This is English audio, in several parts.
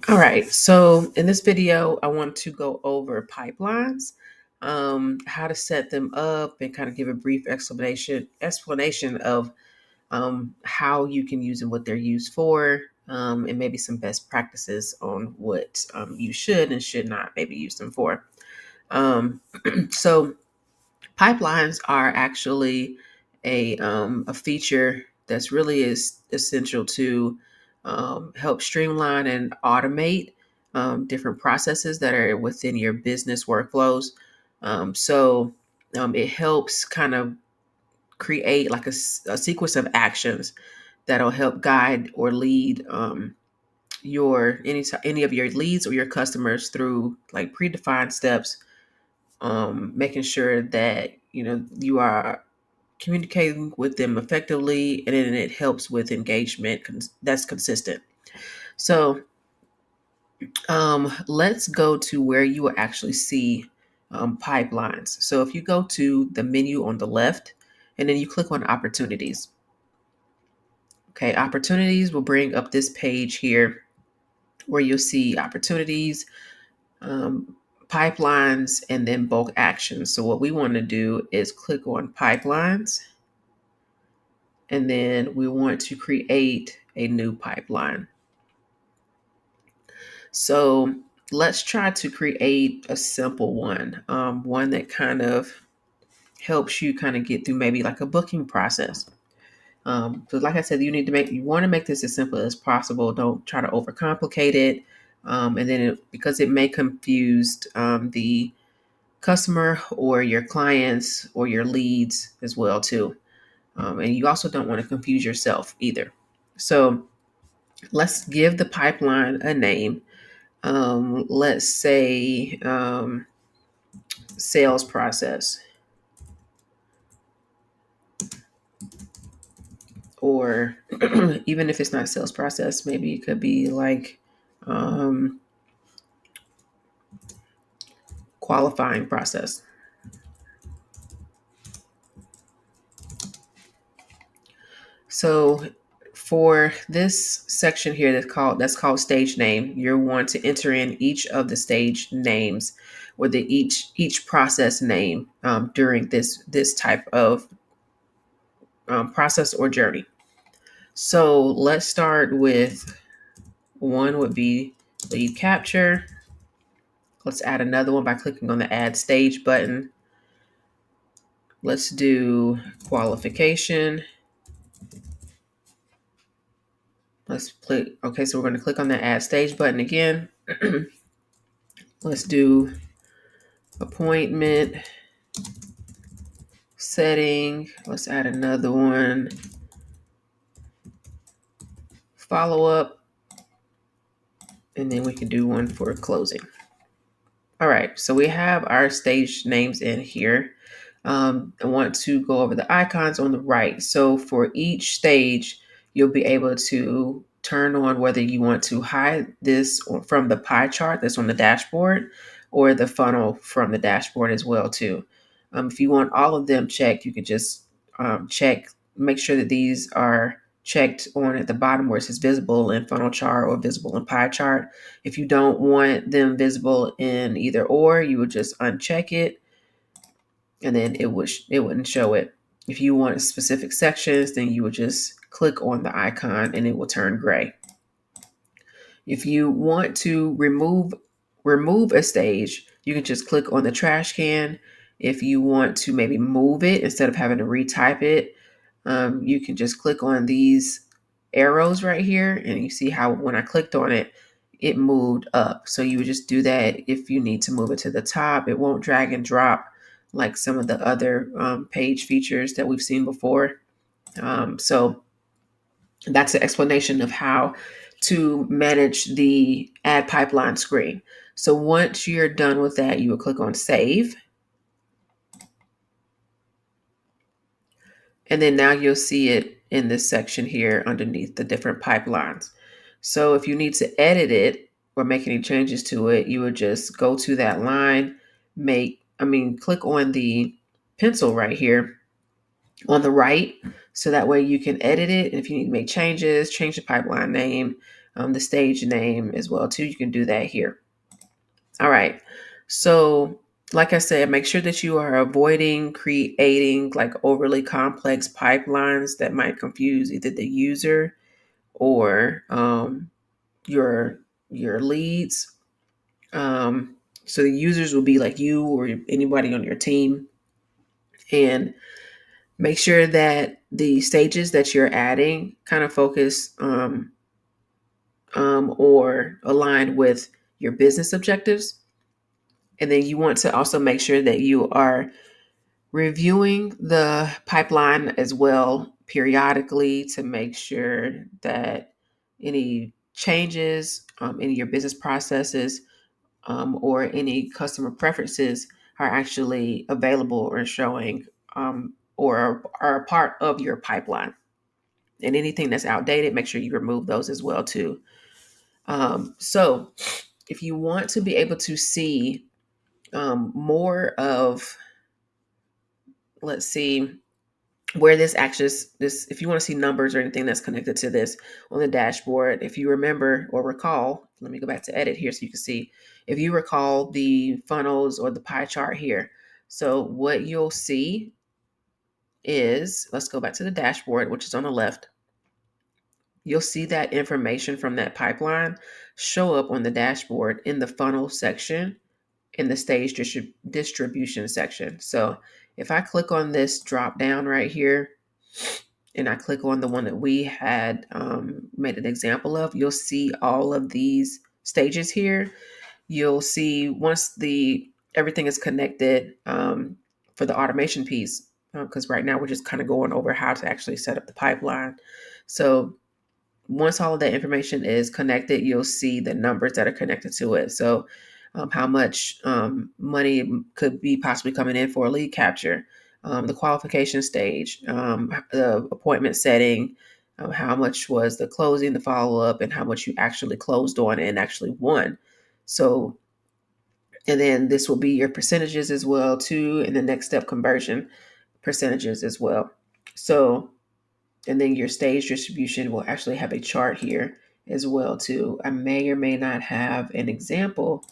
All right. So in this video, I want to go over pipelines, how to set them up, and kind of give a brief explanation of how you can use them, what they're used for, and maybe some best practices on what you should and should not maybe use them for. Um, so pipelines are actually a feature that's really is essential to help streamline and automate different processes that are within your business workflows. So it helps kind of create like a sequence of actions that'll help guide or lead your any of your leads or your customers through like predefined steps, making sure that you are communicating with them effectively, and then it helps with engagement that's consistent. So let's go to where you will actually see pipelines. So if you go to the menu on the left and then you click on opportunities, okay, opportunities will bring up this page here where you'll see opportunities, um, pipelines, and then bulk actions. So what we want to do is click on pipelines, and then we want to create a new pipeline. So let's try to create a simple one that kind of helps you kind of get through maybe like a booking process. So like I said, you want to make this as simple as possible. Don't try to overcomplicate it. And then because it may confuse the customer or your clients or your leads as well too. And you also don't want to confuse yourself either. So let's give the pipeline a name. Let's say sales process, or even if it's not sales process, maybe it could be like um, qualifying process. So for this section here that's called stage name, you want to enter in each of the stage names or the each process name during this type of process or journey. So let's start with one would be lead capture. Let's add another one by clicking on the add stage button. Let's do qualification. Let's click. Okay, so we're going to click on the add stage button again. Let's do appointment setting. Let's add another one. Follow up. And then we can do one for closing. All right, so we have our stage names in here. I want to go over the icons on the right. So for each stage, you'll be able to turn on whether you want to hide this from the pie chart that's on the dashboard or the funnel from the dashboard as well too. If you want all of them checked, you can just make sure that these are checked on at the bottom where it says visible in funnel chart or visible in pie chart. If you don't want them visible in either or, you would just uncheck it, and then it wouldn't show it. If you want specific sections, then you would just click on the icon and it will turn gray. If you want to remove a stage, you can just click on the trash can. If you want to maybe move it instead of having to retype it, you can just click on these arrows right here, and you see how when I clicked on it, it moved up. So you would just do that if you need to move it to the top. It won't drag and drop like some of the other page features that we've seen before. So that's the explanation of how to manage the ad pipeline screen. So once you're done with that, you will click on save. And then now you'll see it in this section here underneath the different pipelines. So if you need to edit it or make any changes to it, you would just go to that line, click on the pencil right here on the right. So that way you can edit it. And if you need to make changes, change the pipeline name, the stage name as well too. You can do that here. All right. So, like I said, make sure that you are avoiding creating like overly complex pipelines that might confuse either the user or your leads. So the users will be like you or anybody on your team, and make sure that the stages that you're adding kind of focus or align with your business objectives. And then you want to also make sure that you are reviewing the pipeline as well periodically to make sure that any changes in your business processes or any customer preferences are actually available or showing or are a part of your pipeline. And anything that's outdated, make sure you remove those as well too. So if you want to be able to see more of, let's see, where this access this if you want to see numbers or anything that's connected to this on the dashboard, if you remember or recall, let me go back to edit here so you can see. If you recall the funnels or the pie chart here, so what you'll see is, let's go back to the dashboard, which is on the left. You'll see that information from that pipeline show up on the dashboard in the funnel section, in the stage distribution section. So if I click on this drop down right here and I click on the one that we had made an example of, you'll see all of these stages here. You'll see once the everything is connected for the automation piece, because right now we're just kind of going over how to actually set up the pipeline. So once all of that information is connected, you'll see the numbers that are connected to it. So how much money could be possibly coming in for a lead capture, the qualification stage, the appointment setting, how much was the closing, the follow-up, and how much you actually closed on and actually won. So, and then this will be your percentages as well too, and the next step conversion percentages as well. So, and then your stage distribution will actually have a chart here as well too. I may or may not have an example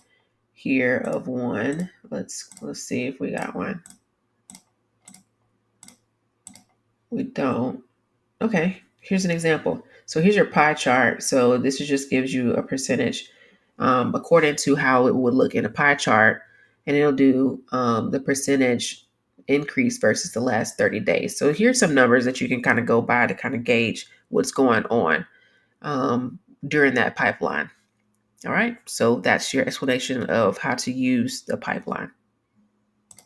here of one. Let's see if we got one. We don't. Okay, here's an example. So here's your pie chart. So this just gives you a percentage according to how it would look in a pie chart, and it'll do the percentage increase versus the last 30 days. So here's some numbers that you can kind of go by to kind of gauge what's going on during that pipeline. All right, so that's your explanation of how to use the pipeline.